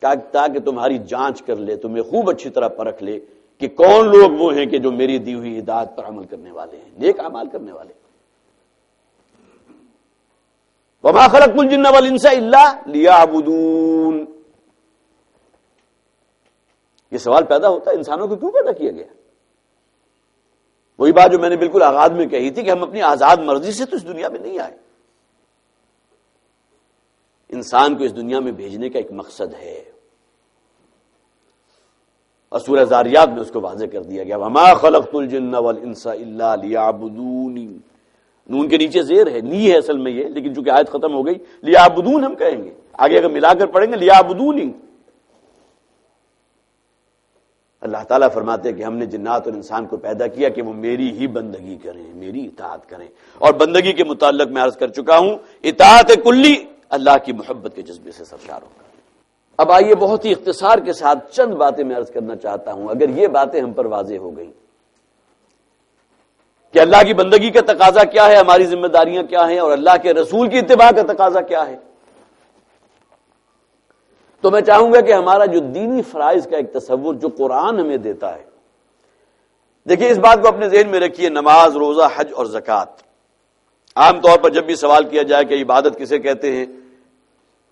تاکہ تمہاری جانچ کر لے، تمہیں خوب اچھی طرح پرکھ لے کہ کون لوگ وہ ہیں کہ جو میری دی ہوئی ہدایت پر عمل کرنے والے ہیں، نیک اعمال کرنے والے. وما خلقت الجن والانس الا لیعبدون. یہ سوال پیدا ہوتا ہے انسانوں کو کیوں پیدا کیا گیا؟ وہی بات جو میں نے بالکل آغاز میں کہی تھی کہ ہم اپنی آزاد مرضی سے تو اس دنیا میں نہیں آئے. انسان کو اس دنیا میں بھیجنے کا ایک مقصد ہے، اور سورہ ذاریات میں اس کو واضح کر دیا گیا وما خلقت الجن والانس الا لیعبدون. نون کے نیچے زیر ہے، نی ہے اصل میں یہ، لیکن چونکہ آیت ختم ہو گئی لیعبدون ہم کہیں گے، آگے اگر ملا کر پڑھیں گے لیعبدون. اللہ تعالیٰ فرماتے ہیں کہ ہم نے جنات اور انسان کو پیدا کیا کہ وہ میری ہی بندگی کریں، میری اطاعت کریں. اور بندگی کے متعلق میں عرض کر چکا ہوں، اطاعت کلی اللہ کی محبت کے جذبے سے سرشار ہوگا. اب آئیے بہت ہی اختصار کے ساتھ چند باتیں میں عرض کرنا چاہتا ہوں. اگر یہ باتیں ہم پر واضح ہو گئیں کہ اللہ کی بندگی کا تقاضا کیا ہے، ہماری ذمہ داریاں کیا ہیں، اور اللہ کے رسول کی اتباع کا تقاضا کیا ہے، تو میں چاہوں گا کہ ہمارا جو دینی فرائض کا ایک تصور جو قرآن ہمیں دیتا ہے، دیکھیے اس بات کو اپنے ذہن میں رکھیے، نماز، روزہ، حج اور زکوٰۃ. عام طور پر جب بھی سوال کیا جائے کہ عبادت کسے کہتے ہیں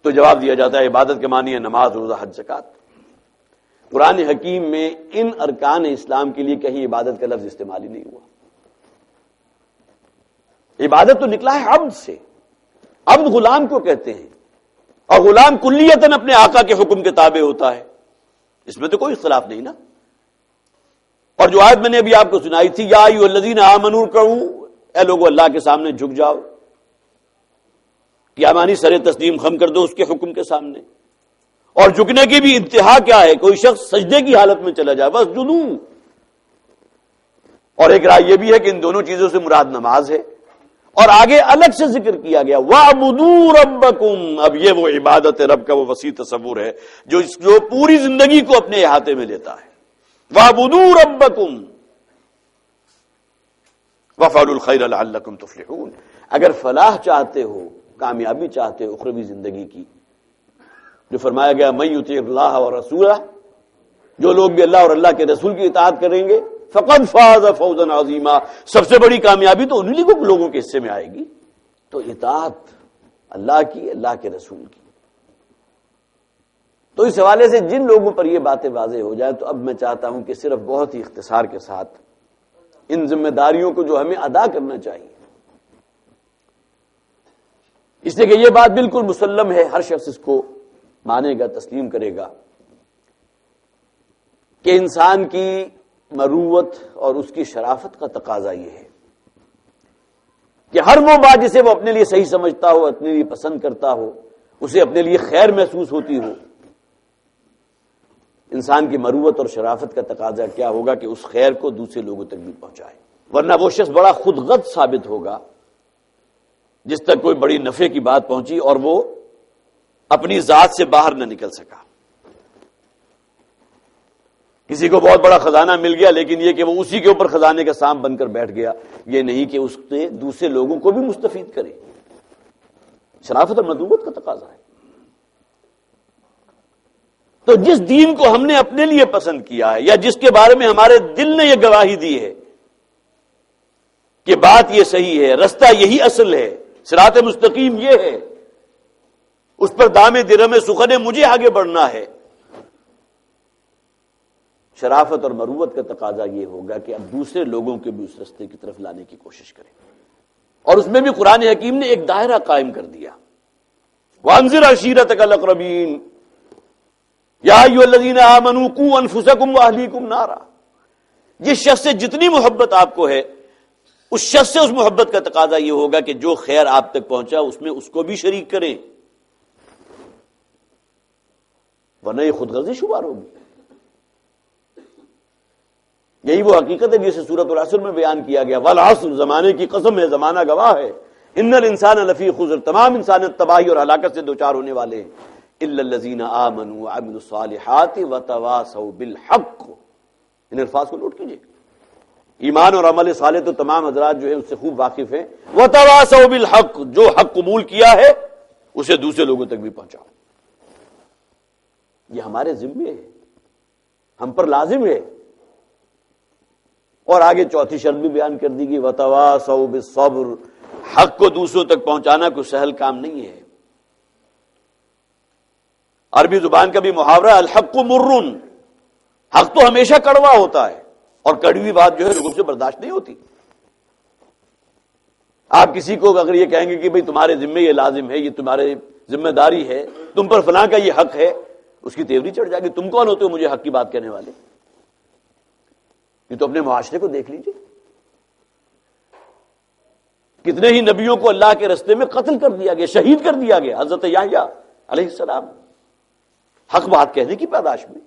تو جواب دیا جاتا ہے عبادت کے معنی ہے نماز، روزہ، حج، زکوٰۃ. قرآن حکیم میں ان ارکان اسلام کے لیے کہیں عبادت کا لفظ استعمال ہی نہیں ہوا. عبادت تو نکلا ہے عبد سے، عبد غلام کو کہتے ہیں، اور غلام کلیتاً اپنے آقا کے حکم کے تابع ہوتا ہے، اس میں تو کوئی اختلاف نہیں نا. اور جو آیت میں نے ابھی آپ کو سنائی تھی یا ایھا الذین آمنوا ارکعوا، اے لوگو اللہ کے سامنے جھک جاؤ، کیا معنی سر تسلیم خم کر دو اس کے حکم کے سامنے. اور جھکنے کی بھی انتہا کیا ہے، کوئی شخص سجدے کی حالت میں چلا جائے بس جنو. اور ایک رائے یہ بھی ہے کہ ان دونوں چیزوں سے مراد نماز ہے، اور آگے الگ سے ذکر کیا گیا وَاعْبُدُوا رَبَّكُمْ. اب یہ وہ عبادت رب کا وہ وسیع تصور ہے جو پوری زندگی کو اپنے احاطے میں لیتا ہے. وَاعْبُدُوا رَبَّكُمْ وَافْعَلُوا الْخَيْرَ لَعَلَّكُمْ تُفْلِحُونَ. اگر فلاح چاہتے ہو، کامیابی چاہتے ہو اخروی زندگی کی، جو فرمایا گیا مَن یُطِعِ اللَّهَ وَرَسُولَهُ، جو لوگ بھی اللہ اور اللہ کے رسول کی اطاعت کریں گے فقد فاز فوزا عظیما، سب سے بڑی کامیابی تو انہی لوگوں کے حصے میں آئے گی. تو اطاعت اللہ کی، اللہ کے رسول کی. تو اس حوالے سے جن لوگوں پر یہ باتیں واضح ہو جائیں تو اب میں چاہتا ہوں کہ صرف بہت ہی اختصار کے ساتھ ان ذمہ داریوں کو جو ہمیں ادا کرنا چاہیے، اس لیے کہ یہ بات بالکل مسلم ہے، ہر شخص اس کو مانے گا، تسلیم کرے گا کہ انسان کی مروت اور اس کی شرافت کا تقاضا یہ ہے کہ ہر وہ بات جسے وہ اپنے لیے صحیح سمجھتا ہو، اپنے لیے پسند کرتا ہو، اسے اپنے لیے خیر محسوس ہوتی ہو، انسان کی مروت اور شرافت کا تقاضا کیا ہوگا کہ اس خیر کو دوسرے لوگوں تک بھی پہنچائے. ورنہ وہ شخص بڑا خود غرض ثابت ہوگا جس تک کوئی بڑی نفع کی بات پہنچی اور وہ اپنی ذات سے باہر نہ نکل سکا. کسی کو بہت بڑا خزانہ مل گیا لیکن یہ کہ وہ اسی کے اوپر خزانے کا سانپ بن کر بیٹھ گیا، یہ نہیں کہ اس سے دوسرے لوگوں کو بھی مستفید کرے. شرافت اور مروت کا تقاضا ہے. تو جس دین کو ہم نے اپنے لیے پسند کیا ہے یا جس کے بارے میں ہمارے دل نے یہ گواہی دی ہے کہ بات یہ صحیح ہے، رستہ یہی اصل ہے، صراط مستقیم یہ ہے، اس پر دام درہم سخن مجھے آگے بڑھنا ہے، شرافت اور مروت کا تقاضا یہ ہوگا کہ اب دوسرے لوگوں کے بھی اس رستے کی طرف لانے کی کوشش کریں. اور اس میں بھی قرآن حکیم نے ایک دائرہ قائم کر دیا، وَأَنذِرْ عَشِيرَتَكَ الْأَقْرَبِينَ یا ایھا الذین آمنوا قوا انفسکم واہلیکم نارا. جس شخص سے جتنی محبت آپ کو ہے اس شخص سے اس محبت کا تقاضا یہ ہوگا کہ جو خیر آپ تک پہنچا اس میں اس کو بھی شریک کریں، ورنہ یہ خود غرضی شمار ہوگی. یہی وہ حقیقت ہے جسے سورۃ العصر میں بیان کیا گیا، والعصر، زمانے کی قسم ہے، زمانہ گواہ ہے، ان الانسان لفی خسر، تمام انسانیت تباہی اور ہلاکت سے دوچار ہونے والے ہیں، الا الذین آمنوا وعملوا الصالحات وتواصوا بالحق. ان الفاظ کو نوٹ کیجیے. ایمان اور عمل صالح تو تمام حضرات جو ہے اس سے خوب واقف ہیں. وتواصوا بالحق، جو حق قبول کیا ہے اسے دوسرے لوگوں تک بھی پہنچاؤ. یہ ہمارے ذمے ہے، ہم پر لازم ہے۔ اور آگے چوتھی شرط بھی بیان کر دی گئی، وتواصوا بالصبر، حق کو دوسروں تک پہنچانا کوئی سہل کام نہیں ہے۔ عربی زبان کا بھی محاورہ الحق مر، حق تو ہمیشہ کڑوا ہوتا ہے، اور کڑوی بات جو ہے لوگوں سے برداشت نہیں ہوتی۔ آپ کسی کو اگر یہ کہیں گے کہ بھئی تمہارے ذمے یہ لازم ہے، یہ تمہارے ذمہ داری ہے، تم پر فلاں کا یہ حق ہے، اس کی تیوری چڑھ جائے گی، تم کون ہوتے ہو مجھے حق کی بات کہنے والے؟ یہ تو اپنے معاشرے کو دیکھ لیجئے، کتنے ہی نبیوں کو اللہ کے رستے میں قتل کر دیا گیا، شہید کر دیا گیا۔ حضرت یحییٰ علیہ السلام حق بات کہنے کی پاداش میں،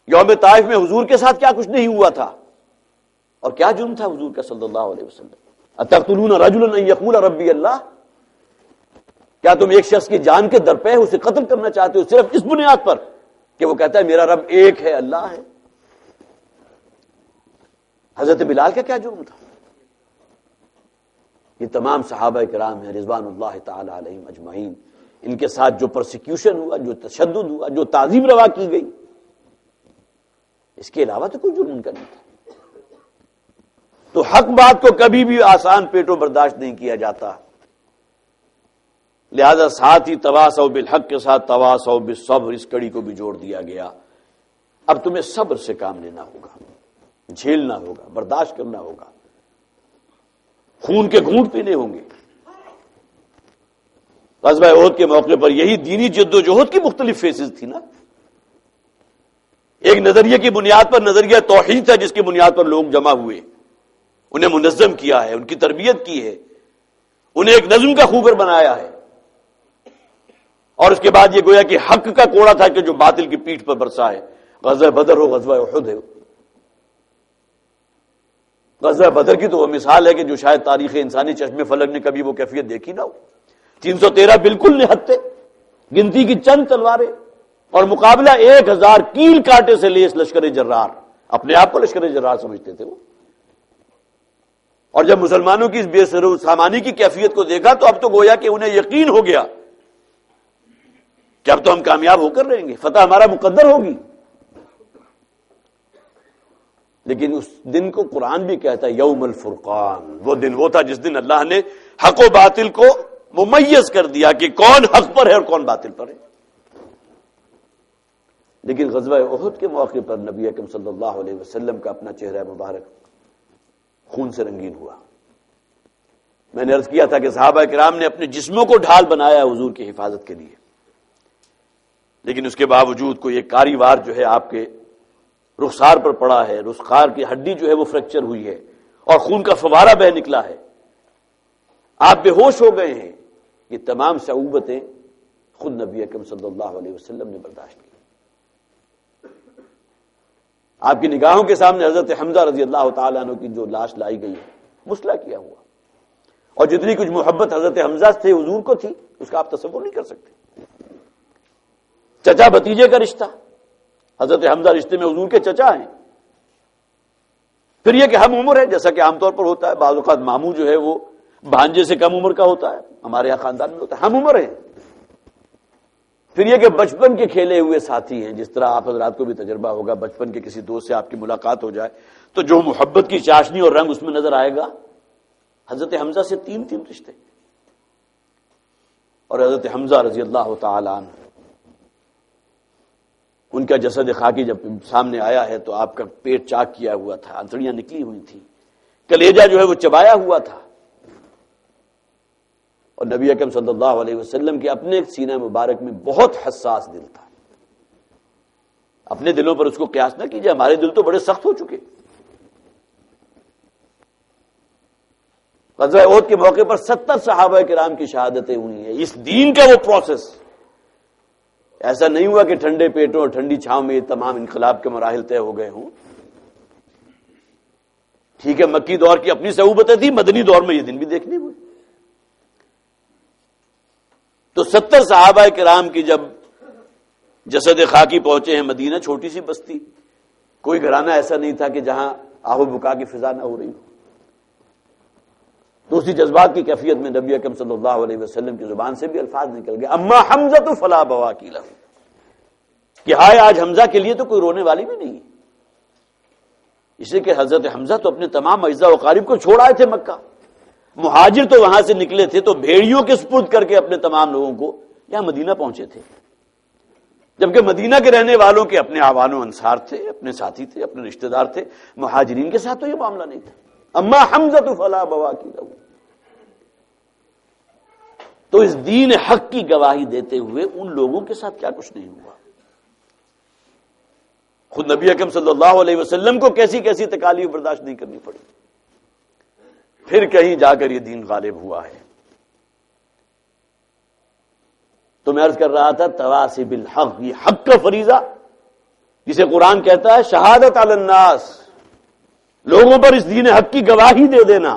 یوم طائف میں حضور کے ساتھ کیا کچھ نہیں ہوا تھا، اور کیا جرم تھا حضور کا صلی اللہ علیہ وسلم۔ اتقتلون رجلا ان یقول ربی اللہ، کیا تم ایک شخص کی جان کے درپے اسے قتل کرنا چاہتے ہو صرف اس بنیاد پر کہ وہ کہتا ہے میرا رب ایک ہے، اللہ ہے؟ حضرت بلال کا کیا جرم تھا؟ یہ تمام صحابہ کرام ہیں رضوان اللہ تعالی علیہم اجمعین، ان کے ساتھ جو پرسیکیوشن ہوا، جو تشدد ہوا، جو تعظیم روا کی گئی، اس کے علاوہ تو کوئی جرم ان کا نہیں تھا۔ تو حق بات کو کبھی بھی آسان پیٹوں برداشت نہیں کیا جاتا، لہذا ساتھ ہی تواصوا بالحق کے ساتھ تواصوا بالصبر، اس کڑی کو بھی جوڑ دیا گیا۔ اب تمہیں صبر سے کام لینا ہوگا، جھیلنا ہوگا، برداشت کرنا ہوگا، خون کے گھونٹ پینے ہوں گے۔ غزوہ احد کے موقع پر یہی دینی جد و جہد کی مختلف فیسز تھی نا۔ ایک نظریے کی بنیاد پر نظریہ توحید تھا، جس کی بنیاد پر لوگ جمع ہوئے، انہیں منظم کیا ہے، ان کی تربیت کی ہے، انہیں ایک نظم کا خوگر بنایا ہے، اور اس کے بعد یہ گویا کہ حق کا کوڑا تھا کہ جو باطل کی پیٹھ پر برسا ہے۔ غزوہ بدر ہو، غزوہ احد ہو، غزوہ بدر کی تو وہ مثال ہے کہ جو شاید تاریخ انسانی چشم فلک نے کبھی وہ کیفیت دیکھی نہ ہو۔ 313 بالکل نہتے، گنتی کی چند تلواریں، اور مقابلہ 1000 کیل کانٹے سے لیس لشکر جرار، اپنے آپ کو لشکر جرار سمجھتے تھے وہ۔ اور جب مسلمانوں کی اس بے سر و سامانی کی کیفیت کو دیکھا تو اب تو گویا کہ انہیں یقین ہو گیا کہ اب تو ہم کامیاب ہو کر رہیں گے، فتح ہمارا مقدر ہوگی۔ لیکن اس دن کو قرآن بھی کہتا ہے یوم الفرقان، وہ دن وہ تھا جس دن اللہ نے حق و باطل کو ممیز کر دیا کہ کون حق پر ہے اور کون باطل پر ہے۔ لیکن غزوہ احد کے موقع پر نبی اکرم صلی اللہ علیہ وسلم کا اپنا چہرہ مبارک خون سے رنگین ہوا۔ میں نے عرض کیا تھا کہ صحابہ کرام نے اپنے جسموں کو ڈھال بنایا حضور کی حفاظت کے لیے، لیکن اس کے باوجود کوئی ایک کاری وار جو ہے آپ کے رخسار پر پڑا ہے، رخسار کی ہڈی جو ہے وہ فریکچر ہوئی ہے، اور خون کا فوارہ بہ نکلا ہے، آپ بے ہوش ہو گئے ہیں۔ یہ تمام صعوبتیں خود نبی اکرم صلی اللہ علیہ وسلم نے برداشت کی۔ آپ کی نگاہوں کے سامنے حضرت حمزہ رضی اللہ تعالیٰ عنہ کی جو لاش لائی گئی ہے، مسلح کیا ہوا، اور جتنی کچھ محبت حضرت حمزہ سے حضور کو تھی اس کا آپ تصور نہیں کر سکتے۔ چچا بھتیجے کا رشتہ، حضرت حمزہ رشتے میں حضور کے چچا ہیں۔ پھر یہ کہ ہم عمر ہے، جیسا کہ عام طور پر ہوتا ہے، بعض اوقات ماموں جو ہے وہ بھانجے سے کم عمر کا ہوتا ہے، ہمارے یہاں خاندان میں ہوتا ہے، ہم عمر ہیں۔ پھر یہ کہ بچپن کے کھیلے ہوئے ساتھی ہیں، جس طرح آپ حضرات کو بھی تجربہ ہوگا، بچپن کے کسی دوست سے آپ کی ملاقات ہو جائے تو جو محبت کی چاشنی اور رنگ اس میں نظر آئے گا۔ حضرت حمزہ سے تین رشتے، اور حضرت حمزہ رضی اللہ تعالی عنہ، ان کا جسد خاکی جب سامنے آیا ہے تو آپ کا پیٹ چاک کیا ہوا تھا، انتڑیاں نکلی ہوئی تھی، کلیجہ جو ہے وہ چبایا ہوا تھا، اور نبی اکرم صلی اللہ علیہ وسلم کے اپنے سینہ مبارک میں بہت حساس دل تھا۔ اپنے دلوں پر اس کو قیاس نہ کیجیے، ہمارے دل تو بڑے سخت ہو چکے۔ غزوہ احد کے موقع پر 70 صحابہ کرام کی شہادتیں ہوئی ہیں۔ اس دین کا وہ پروسیس ایسا نہیں ہوا کہ ٹھنڈے پیٹوں اور ٹھنڈی چھاؤں میں یہ تمام انقلاب کے مراحل طے ہو گئے ہوں۔ ٹھیک ہے، مکی دور کی اپنی صعوبتیں تھیں، مدنی دور میں یہ دن بھی دیکھنے ہوئے۔ تو 70 صحابہ کرام کی جب جسد خاکی پہنچے ہیں مدینہ، چھوٹی سی بستی، کوئی گھرانہ ایسا نہیں تھا کہ جہاں آہو بکا کی فضا نہ ہو رہی ہو۔ تو اسی جذبات کی کیفیت میں نبی اکرم صلی اللہ علیہ وسلم کی زبان سے بھی الفاظ نکل گئے، اما حمزہ فلا بواکی لہ، کہ ہائے آج حمزہ کے لیے تو کوئی رونے والی بھی نہیں ہے، اس لیے کہ حضرت حمزہ تو اپنے تمام اعزاء و اقارب کو چھوڑ آئے تھے مکہ، مہاجر تو وہاں سے نکلے تھے تو بھیڑیوں کے سپرد کر کے اپنے تمام لوگوں کو یہاں مدینہ پہنچے تھے، جبکہ مدینہ کے رہنے والوں کے اپنے آوان و انصار تھے، اپنے ساتھی تھے، اپنے رشتہ دار تھے، مہاجرین کے ساتھ تو یہ معاملہ نہیں تھا، اما حمزہ فلا بواکی لہ۔ تو اس دین حق کی گواہی دیتے ہوئے ان لوگوں کے ساتھ کیا کچھ نہیں ہوا، خود نبی اکرم صلی اللہ علیہ وسلم کو کیسی کیسی تکالیف برداشت نہیں کرنی پڑی، پھر کہیں جا کر یہ دین غالب ہوا ہے۔ تو میں عرض کر رہا تھا تواصی بالحق، یہ حق کا فریضہ جسے قرآن کہتا ہے شہادت علی الناس، لوگوں پر اس دین حق کی گواہی دے دینا۔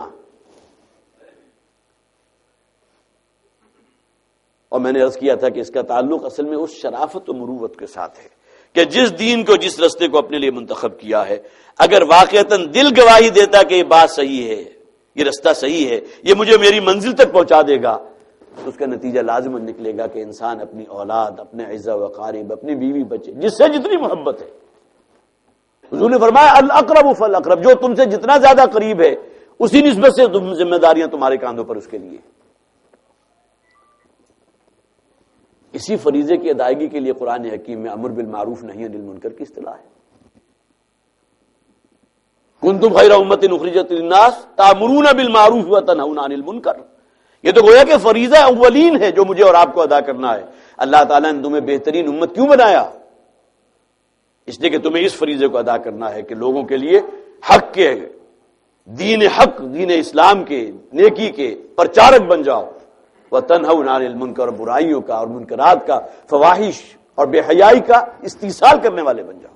اور میں نے عرض کیا تھا کہ اس کا تعلق اصل میں اس شرافت و مروت کے ساتھ ہے کہ جس دین کو، جس رستے کو اپنے لیے منتخب کیا ہے، اگر واقعتاً دل گواہی دیتا کہ یہ بات صحیح ہے، یہ رستہ صحیح ہے، یہ مجھے میری منزل تک پہنچا دے گا، تو اس کا نتیجہ لازماً نکلے گا کہ انسان اپنی اولاد، اپنے اعزاء و اقارب، اپنی بیوی بچے، جس سے جتنی محبت ہے، حضور نے فرمایا الاقرب فالاقرب، جو تم سے جتنا زیادہ قریب ہے اسی نسبت سے ذمہ داریاں تمہارے کاندھوں پر اس کے لیے۔ اسی فریضے کی ادائیگی کے لیے قرآن حکیم میں امر بالمعروف نہی عن المنکر کی اصطلاح ہے، کنتم خیر امۃ اخرجت للناس تأمرون بالمعروف وتنہون عن المنکر۔ یہ تو گویا کہ فریضہ اولین ہے جو مجھے اور آپ کو ادا کرنا ہے۔ اللہ تعالیٰ نے تمہیں بہترین امت کیوں بنایا؟ اس لیے کہ تمہیں اس فریضے کو ادا کرنا ہے کہ لوگوں کے لیے حق کے، دین حق، دین اسلام کے، نیکی کے پرچارک بن جاؤ، وتنہون عن المنکر، برائیوں کا اور منکرات کا، فواحش اور بے حیائی کا استئصال کرنے والے بن جاؤ۔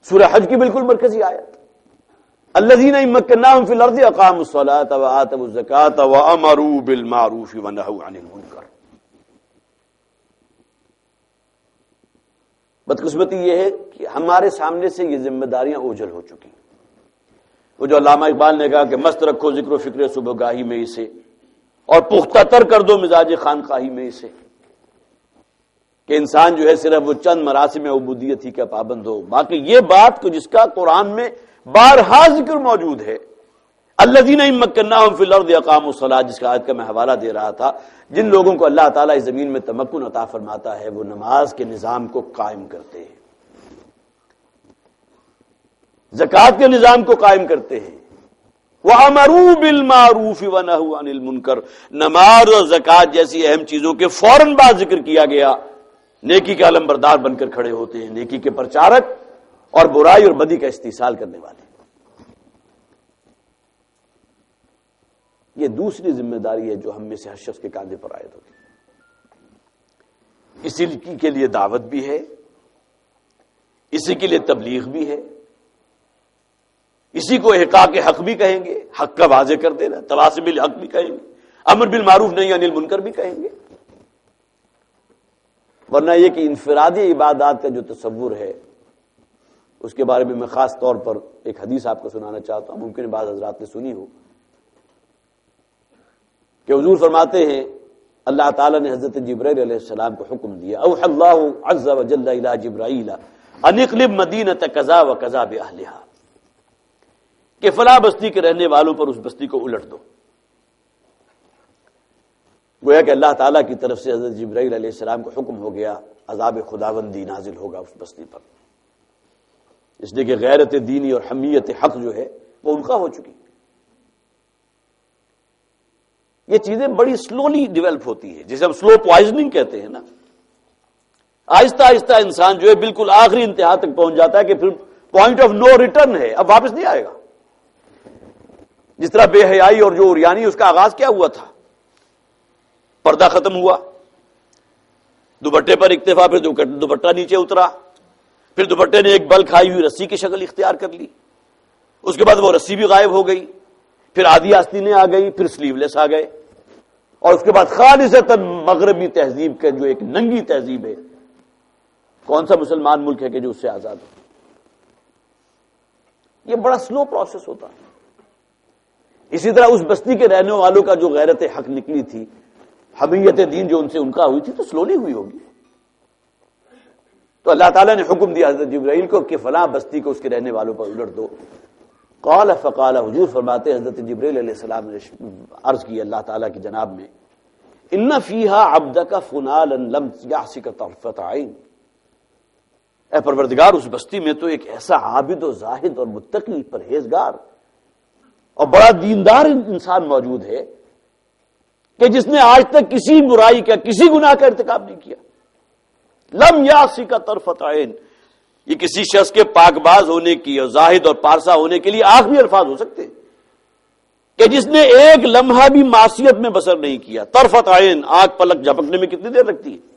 سورہ حج کی بالکل مرکزی آیت، الذین ان مکناہم فی الارض اقاموا الصلاۃ وآتوا الزکاۃ وامروا بالمعروف ونہوا عن المنکر۔ بدقسمتی یہ ہے کہ ہمارے سامنے سے یہ ذمہ داریاں اوجھل ہو چکی۔ وہ جو علامہ اقبال نے کہا کہ مست رکھو ذکر و فکر صبح گاہی میں اسے، اور پختہ تر کر دو مزاج خانقاہی میں اسے، کہ انسان جو ہے صرف وہ چند مراسم عبودیت ہی کا پابند ہو، باقی یہ بات کو جس کا قرآن میں بارہا ذکر موجود ہے، الذین ان مکناہم فی الارض اقاموا الصلاۃ، جس کا آیت کا میں حوالہ دے رہا تھا، جن لوگوں کو اللہ تعالیٰ اس زمین میں تمکن عطا فرماتا ہے وہ نماز کے نظام کو قائم کرتے ہیں، زکوٰۃ کے نظام کو قائم کرتے ہیں، وَأَمَرُوا بِالْمَعْرُوفِ وَنَهُوا عَنِ الْمُنكَرِ، نماز اور زکوٰۃ جیسی اہم چیزوں کے فوراً بعد ذکر کیا گیا، نیکی کے علمبردار بن کر کھڑے ہوتے ہیں، نیکی کے پرچارک اور برائی اور بدی کا استئصال کرنے والے۔ یہ دوسری ذمہ داری ہے جو ہم میں سے ہر شخص کے کاندھے پر عائد ہوتی ہے۔ اسی کے لیے دعوت بھی ہے، اسی کے لیے تبلیغ بھی ہے، اسی کو احقاق حق بھی کہیں گے، حق کا واضح کر دینا، تواصی بالحق بھی کہیں گے، امر بالمعروف نہی عن المنکر بھی کہیں گے۔ ورنہ یہ کہ انفرادی عبادات کا جو تصور ہے اس کے بارے میں میں خاص طور پر ایک حدیث آپ کو سنانا چاہتا ہوں، ممکن بعض حضرات نے سنی ہو، کہ حضور فرماتے ہیں اللہ تعالیٰ نے حضرت جبرائیل علیہ السلام کو حکم دیا، اوحى اللہ عز وجل الی جبرائیل ان اقلب مدینۃ کذا وکذا باہلھا، کہ فلاں بستی کے رہنے والوں پر اس بستی کو الٹ دو۔ گویا کہ اللہ تعالیٰ کی طرف سے حضرت جبرائیل علیہ السلام کو حکم ہو گیا عذاب خداوندی نازل ہوگا اس بستی پر، اس لیے کہ غیرت دینی اور حمیت حق جو ہے وہ القا ہو چکی۔ یہ چیزیں بڑی سلولی ڈیولپ ہوتی ہے، جسے ہم سلو پوائزننگ کہتے ہیں نا، آہستہ آہستہ انسان جو ہے بالکل آخری انتہا تک پہنچ جاتا ہے کہ پھر پوائنٹ آف نو ریٹرن ہے، اب واپس نہیں آئے گا۔ جس طرح بے حیائی اور جو عریانی، اس کا آغاز کیا ہوا تھا؟ پردہ ختم ہوا، دوپٹے پر اکتفا، پھر دوپٹہ نیچے اترا، پھر دوپٹے نے ایک بل کھائی ہوئی رسی کی شکل اختیار کر لی، اس کے بعد وہ رسی بھی غائب ہو گئی، پھر آدھی آستینیں آ گئی، پھر سلیو لیس آ گئے، اور اس کے بعد خالصتاً مغربی تہذیب کا جو ایک ننگی تہذیب ہے، کون سا مسلمان ملک ہے کہ جو اس سے آزاد ہو؟ یہ بڑا سلو پروسیس ہوتا ہے۔ اسی طرح اس بستی کے رہنے والوں کا جو غیرت حق نکلی تھی، حمیت دین جو ان سے انکا ہوئی تھی، تو سلولی ہوئی ہوگی. تو اللہ تعالیٰ نے حکم دیا حضرت جبرائیل کو کہ فلاں بستی کو اس کے رہنے والوں پر الٹ دو. قال فقال، حضور فرماتے حضرت جبرائیل علیہ السلام نے عرض کی اللہ تعالیٰ کی جناب میں، ان فیہا عبدک فنالا لم یعصک طرفۃ عین، اے پروردگار اس بستی میں تو ایک ایسا عابد و زاہد اور متقی پرہیزگار اور بڑا دیندار انسان موجود ہے کہ جس نے آج تک کسی برائی کا، کسی گناہ کا ارتکاب نہیں کیا. لم یعصک طرفۃ عین، یہ کسی شخص کے پاک باز ہونے کی اور زاہد اور پارسا ہونے کے لیے آخری الفاظ ہو سکتے ہیں کہ جس نے ایک لمحہ بھی معصیت میں بسر نہیں کیا. طرفۃ عین، آنکھ پلک جھپکنے میں کتنی دیر لگتی ہے؟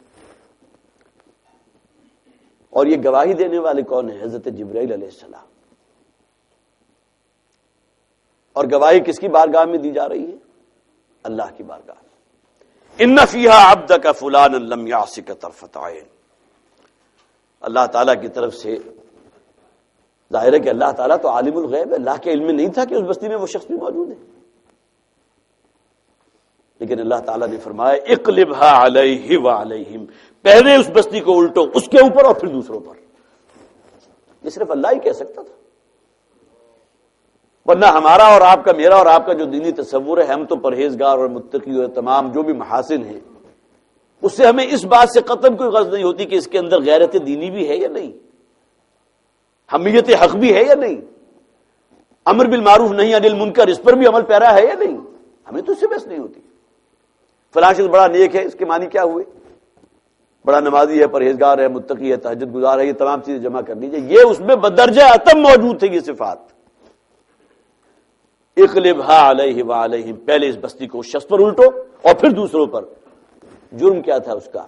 اور یہ گواہی دینے والے کون ہیں؟ حضرت جبرائیل علیہ السلام. اور گواہی کس کی بارگاہ میں دی جا رہی ہے؟ اللہ کی بارگاہ. ان فیہا عبدک فلانا لم یعصک طرفۃ عین. اللہ تعالیٰ کی طرف سے ظاہر ہے کہ اللہ تعالیٰ تو عالم الغیب ہے، اللہ کے علم میں نہیں تھا کہ اس بستی میں وہ شخص بھی موجود ہے، لیکن اللہ تعالیٰ نے فرمایا اقلبھا علیہ وعلیہم، پہلے اس بستی کو الٹو، اس کے اوپر اور پھر دوسروں پر. یہ صرف اللہ ہی کہہ سکتا تھا، ورنہ ہمارا اور آپ کا، میرا اور آپ کا جو دینی تصور ہے، ہم تو پرہیزگار اور متقی اور تمام جو بھی محاسن ہیں، اس سے ہمیں اس بات سے قطعاً کوئی غرض نہیں ہوتی کہ اس کے اندر غیرت دینی بھی ہے یا نہیں، حمیت حق بھی ہے یا نہیں، امر بالمعروف نہی عن المنکر اس پر بھی عمل پیرا ہے یا نہیں. ہمیں تو اس سے بحث نہیں ہوتی. فلاں شخص بڑا نیک ہے، اس کے معنی کیا ہوئے؟ بڑا نمازی ہے، پرہیزگار ہے، متقی ہے، تہجد گزار ہے، یہ تمام چیزیں جمع کر لیجیے. یہ اس میں بدرجہ اتم موجود تھے یہ صفات. اقلبھا علیہ وعلیہم، پہلے اس بستی کو اس شخص پر الٹو اور پھر دوسروں پر. جرم کیا تھا اس کا؟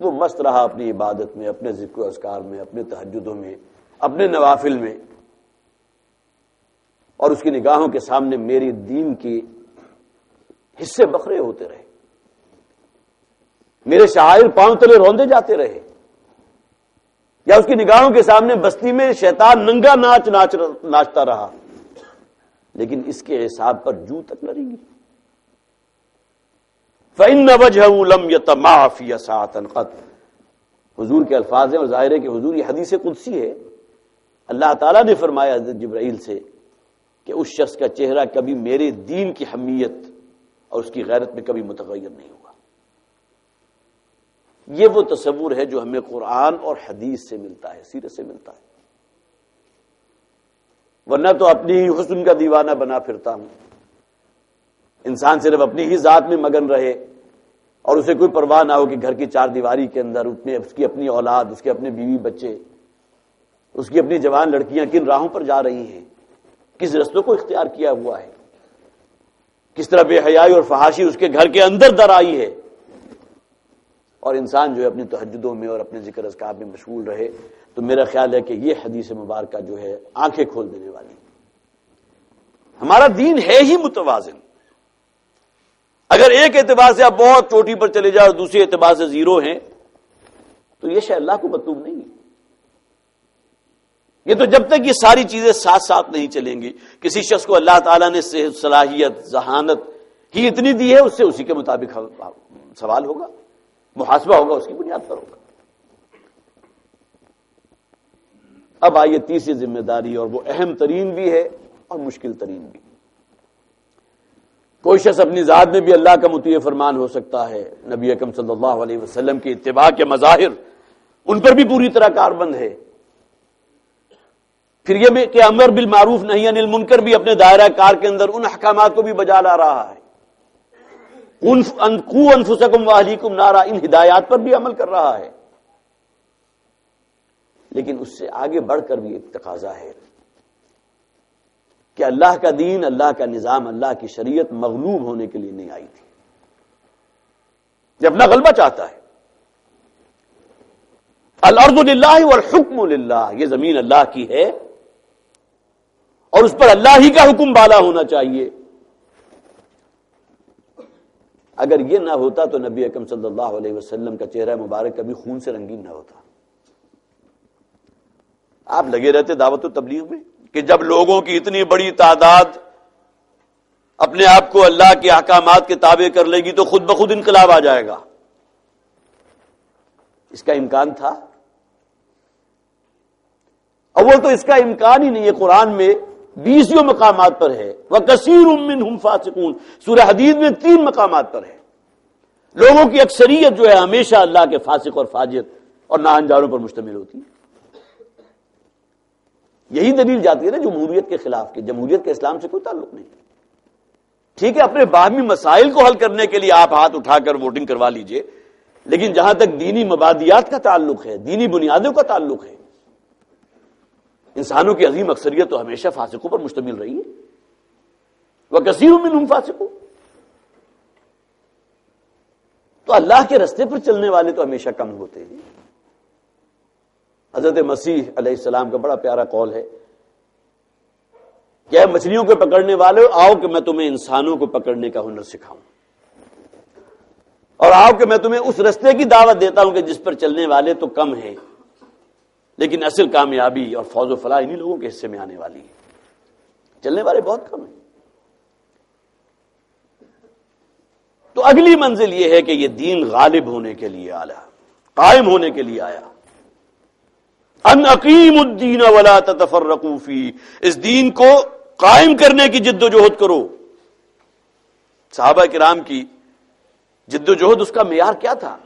وہ مست رہا اپنی عبادت میں، اپنے ذکر و اذکار میں، اپنے تہجدوں میں، اپنے نوافل میں، اور اس کی نگاہوں کے سامنے میری دین کے حصے بکھرے ہوتے رہے، میرے شعائر پاؤں تلے روندے جاتے رہے، یا اس کی نگاہوں کے سامنے بستی میں شیطان ننگا ناچتا رہا، لیکن اس کے حساب پر جو تک نہ رہی. فَإِنَّ وَجْهَهُ لَمْ يَتَمَعَّ فِي سَاعَةٍ قَطْ. حضور کے الفاظ ہیں، اور ظاہر ہے کہ حضور یہ حدیث قدسی ہے. اللہ تعالیٰ نے فرمایا حضرت جبرائیل سے کہ اس شخص کا چہرہ کبھی میرے دین کی حمیت اور اس کی غیرت میں کبھی متغیر نہیں ہوگا. یہ وہ تصور ہے جو ہمیں قرآن اور حدیث سے ملتا ہے، سیرت سے ملتا ہے. ورنہ تو اپنی ہی حسن کا دیوانہ بنا پھرتا ہوں. انسان صرف اپنی ہی ذات میں مگن رہے اور اسے کوئی پرواہ نہ ہو کہ گھر کی چار دیواری کے اندر اس کی اپنی اولاد، اس کے اپنے بیوی بچے، اس کی اپنی جوان لڑکیاں کن راہوں پر جا رہی ہیں، کس رستوں کو اختیار کیا ہوا ہے، کس طرح بے حیائی اور فحاشی اس کے گھر کے اندر در آئی ہے، اور انسان جو ہے اپنی تہجدوں میں اور اپنے ذکر اذکار میں مشغول رہے. تو میرا خیال ہے کہ یہ حدیث مبارکہ جو ہے آنکھیں کھول دینے والی. ہمارا دین ہے ہی متوازن. اگر ایک اعتبار سے آپ بہت چوٹی پر چلے جائیں اور دوسرے اعتبار سے زیرو ہیں تو یہ شے اللہ کو مطلوب نہیں ہے. یہ تو جب تک یہ ساری چیزیں ساتھ ساتھ نہیں چلیں گی. کسی شخص کو اللہ تعالیٰ نے صلاحیت، ذہانت ہی اتنی دی ہے، اس سے اسی کے مطابق سوال ہوگا، محاسبہ ہوگا، اس کی بنیاد پر ہوگا. اب آئیے تیسری ذمہ داری، اور وہ اہم ترین بھی ہے اور مشکل ترین بھی. کوئی شخص اپنی ذات میں بھی اللہ کا مطیع فرمان ہو سکتا ہے، نبی اکرم صلی اللہ علیہ وسلم کے اتباع کے مظاہر ان پر بھی پوری طرح کاربند ہے. پھر یہ کہ امر بالمعروف نہی عن المنکر بھی اپنے دائرہ کار کے اندر ان احکامات کو بھی بجا لا رہا ہے. قوا انفسکم واہلیکم نارا، ان ہدایات پر بھی عمل کر رہا ہے. لیکن اس سے آگے بڑھ کر بھی ایک تقاضا ہے کہ اللہ کا دین، اللہ کا نظام، اللہ کی شریعت مغلوب ہونے کے لیے نہیں آئی تھی. یہ اپنا غلبہ چاہتا ہے. الارض للہ والحکم للہ، یہ زمین اللہ کی ہے اور اس پر اللہ ہی کا حکم بالا ہونا چاہیے. اگر یہ نہ ہوتا تو نبی اکرم صلی اللہ علیہ وسلم کا چہرہ مبارک کبھی خون سے رنگین نہ ہوتا. آپ لگے رہتے دعوت و تبلیغ میں کہ جب لوگوں کی اتنی بڑی تعداد اپنے آپ کو اللہ کے احکامات کے تابع کر لے گی تو خود بخود انقلاب آ جائے گا. اس کا امکان تھا؟ اول تو اس کا امکان ہی نہیں ہے. قرآن میں 20 مقامات پر ہے وَكَثِيرٌ مِّنْهُمْ فَاسِقُونَ. سورہ حدید میں 3 مقامات پر ہے. لوگوں کی اکثریت جو ہے ہمیشہ اللہ کے فاسق اور فاجر اور ناانجاروں پر مشتمل ہوتی ہے. یہی دلیل جاتی ہے نا جمہوریت کے خلاف کہ جمہوریت کا اسلام سے کوئی تعلق نہیں. ٹھیک ہے اپنے باہمی مسائل کو حل کرنے کے لیے آپ ہاتھ اٹھا کر ووٹنگ کروا لیجئے، لیکن جہاں تک دینی مبادیات کا تعلق ہے، دینی بنیادوں کا تعلق ہے، انسانوں کی عظیم اکثریت تو ہمیشہ فاسقوں پر مشتمل رہی ہے. وَكَثِيرٌ مِّنْهُمْ فَاسِقُونَ. تو اللہ کے رستے پر چلنے والے تو ہمیشہ کم ہوتے ہیں. حضرت مسیح علیہ السلام کا بڑا پیارا قول ہے کہ اے مچھلیوں کو پکڑنے والے، آؤ کہ میں تمہیں انسانوں کو پکڑنے کا ہنر سکھاؤں، اور آؤ کہ میں تمہیں اس رستے کی دعوت دیتا ہوں کہ جس پر چلنے والے تو کم ہیں، لیکن اصل کامیابی اور فوز و فلاح انہی لوگوں کے حصے میں آنے والی ہے. چلنے والے بہت کم ہیں. تو اگلی منزل یہ ہے کہ یہ دین غالب ہونے کے لیے آیا، قائم ہونے کے لیے آیا. ان اقیموا الدین ولا تتفرقوا فیہ. اس دین کو قائم کرنے کی جد و جہد کرو. صحابہ کرام کی جد و جہد، اس کا معیار کیا تھا؟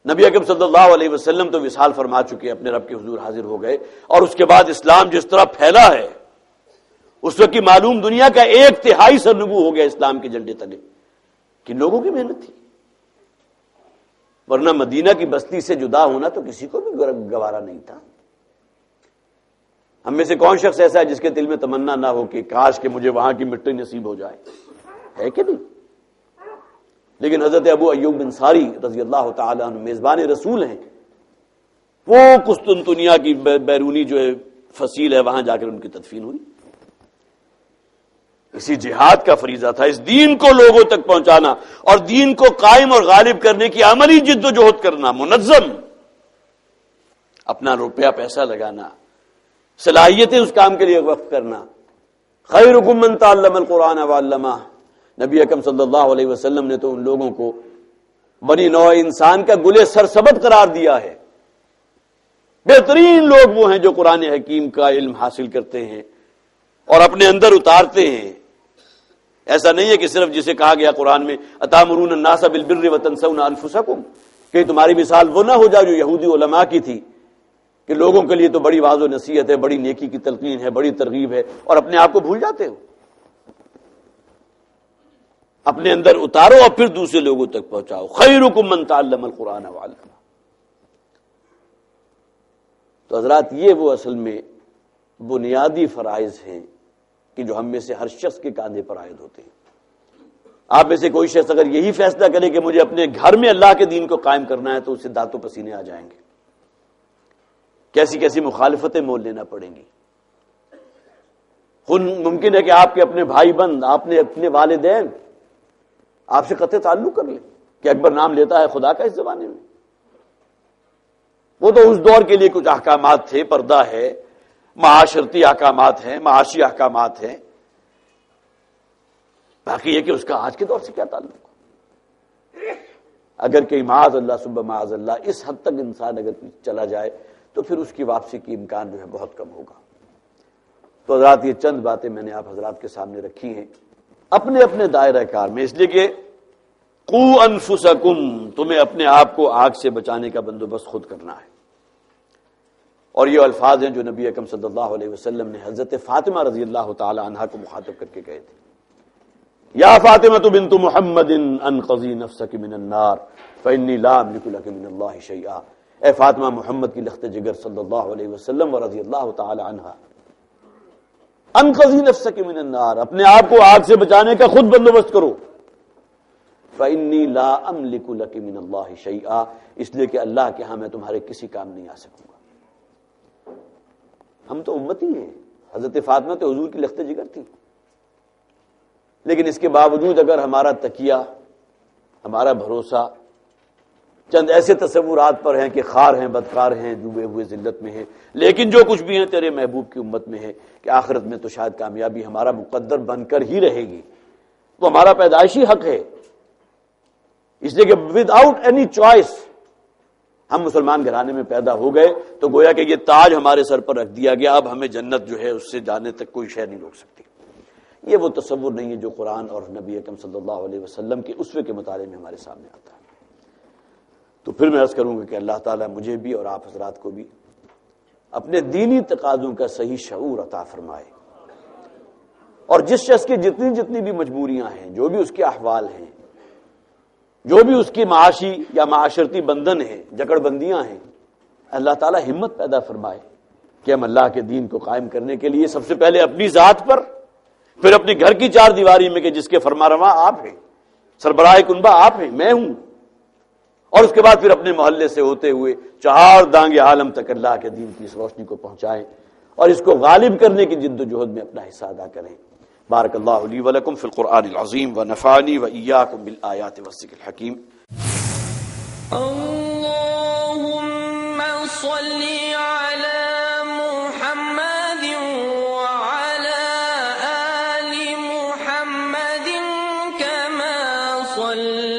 نبی اکرم صلی اللہ علیہ وسلم تو وصال فرما چکے، اپنے رب کے حضور حاضر ہو گئے، اور اس کے بعد اسلام جس طرح پھیلا ہے اس وقت کی معلوم دنیا کا 1/3 سرنگو ہو گیا اسلام کے جھنڈے تلے. کن لوگوں کی محنت تھی؟ ورنہ مدینہ کی بستی سے جدا ہونا تو کسی کو بھی گوارا نہیں تھا. ہم میں سے کون شخص ایسا ہے جس کے دل میں تمنا نہ ہو کہ کاش کہ مجھے وہاں کی مٹی نصیب ہو جائے؟ ہے کہ نہیں؟ لیکن حضرت ابو ایوب انصاری رضی اللہ تعالی عنہ میزبان رسول ہیں، وہ قسطنطنیہ کی بیرونی جو ہے فصیل ہے، وہاں جا کر ان کی تدفین ہوئی. اسی جہاد کا فریضہ تھا، اس دین کو لوگوں تک پہنچانا اور دین کو قائم اور غالب کرنے کی عملی جد و جہد کرنا، منظم اپنا روپیہ پیسہ لگانا، صلاحیتیں اس کام کے لیے وقف کرنا. خیرکم من تعلم القرآن وعلمہ. نبی اکرم صلی اللہ علیہ وسلم نے تو ان لوگوں کو بنی نوع انسان کا گلے سرسبد قرار دیا ہے. بہترین لوگ وہ ہیں جو قرآن حکیم کا علم حاصل کرتے ہیں اور اپنے اندر اتارتے ہیں. ایسا نہیں ہے کہ صرف جسے کہا گیا قرآن میں اتامرون الناس بالبر وتنسون انفسکم، کہ تمہاری مثال وہ نہ ہو جائے جو یہودی علماء کی تھی کہ لوگوں کے لیے تو بڑی واضح و نصیحت ہے، بڑی نیکی کی تلقین ہے، بڑی ترغیب ہے، اور اپنے آپ کو بھول جاتے ہو. اپنے اندر اتارو اور پھر دوسرے لوگوں تک پہنچاؤ. خیرکم من تعلم القرآن وعلمہ. تو حضرات یہ وہ اصل میں بنیادی فرائض ہیں کہ جو ہم میں سے ہر شخص کے کاندھے پر عائد ہوتے ہیں. آپ میں سے کوئی شخص اگر یہی فیصلہ کرے کہ مجھے اپنے گھر میں اللہ کے دین کو قائم کرنا ہے تو اسے دانت و پسینے آ جائیں گے. کیسی کیسی مخالفتیں مول لینا پڑیں گی. ممکن ہے کہ آپ کے اپنے بھائی بند، آپ نے اپنے والدین آپ سے قطع تعلق کر لیں کہ اکبر نام لیتا ہے خدا کا اس زمانے میں. وہ تو اس دور کے لیے کچھ احکامات تھے، پردہ ہے، معاشرتی احکامات ہیں، معاشی احکامات ہیں. باقی یہ کہ اس کا آج کے دور سے کیا تعلق؟ اگر کہ معاذ اللہ صبح معاذ اللہ اس حد تک انسان اگر چلا جائے تو پھر اس کی واپسی کی امکان جو ہے بہت کم ہوگا. تو حضرات یہ چند باتیں میں نے آپ حضرات کے سامنے رکھی ہیں اپنے اپنے دائرہ کار میں، اس لیے کہ قو انفسکم، تمہیں اپنے آپ کو آگ سے بچانے کا بندوبست خود کرنا ہے. اور یہ الفاظ ہیں جو نبی اکرم صلی اللہ علیہ وسلم نے حضرت فاطمہ رضی اللہ تعالی عنہا کو مخاطب کر کے کہے تھے. یا فاطمہ بنت محمد انقذی نفسک من النار فانی لا املک لک من اللہ شیئا. اے فاطمہ محمد کی لخت جگر صلی اللہ علیہ وسلم و رضی اللہ تعالی عنہا، انقذی نفسک من النار، اپنے آپ کو آگ سے بچانے کا خود بندوبست کرو. فانی لا املک لک من اللہ شیئا، اس لیے کہ اللہ کے ہاں میں تمہارے کسی کام نہیں آ سکوں گا. ہم تو امتی ہیں، حضرت فاطمہ تو حضور کی لخت جگر تھی، لیکن اس کے باوجود اگر ہمارا تکیہ، ہمارا بھروسہ چند ایسے تصورات پر ہیں کہ خار ہیں، بدکار ہیں، ڈوبے ہوئے ذلت میں ہیں، لیکن جو کچھ بھی ہیں تیرے محبوب کی امت میں ہے کہ آخرت میں تو شاید کامیابی ہمارا مقدر بن کر ہی رہے گی، وہ ہمارا پیدائشی حق ہے، اس لیے کہ ود آؤٹ اینی چوائس ہم مسلمان گھرانے میں پیدا ہو گئے تو گویا کہ یہ تاج ہمارے سر پر رکھ دیا گیا، اب ہمیں جنت جو ہے اس سے جانے تک کوئی شے نہیں روک سکتی۔ یہ وہ تصور نہیں ہے جو قرآن اور نبی اکرم صلی اللہ علیہ وسلم کے اسوے کے مطالعے میں ہمارے سامنے آتا ہے۔ تو پھر میں عرض کروں گا کہ اللہ تعالیٰ مجھے بھی اور آپ حضرات کو بھی اپنے دینی تقاضوں کا صحیح شعور عطا فرمائے، اور جس شخص کی جتنی جتنی بھی مجبوریاں ہیں، جو بھی اس کے احوال ہیں، جو بھی اس کی معاشی یا معاشرتی بندھن ہیں، جکڑ بندیاں ہیں، اللہ تعالیٰ ہمت پیدا فرمائے کہ ہم اللہ کے دین کو قائم کرنے کے لیے سب سے پہلے اپنی ذات پر، پھر اپنی گھر کی چار دیواری میں کہ جس کے فرمانرواں آپ ہیں، سربراہ کنبہ آپ ہیں، میں ہوں، اور اس کے بعد پھر اپنے محلے سے ہوتے ہوئے چہار دانگے عالم تک اللہ کے دین کی اس روشنی کو پہنچائیں اور اس کو غالب کرنے کی جد و جہد میں اپنا حصہ ادا کریں۔ بارک اللہ لی ولکم فی القرآن العظیم ونفعنی وإیاکم بالآیات والذکر الحکیم۔ اللهم صل على محمد وعلى آل محمد كما صليت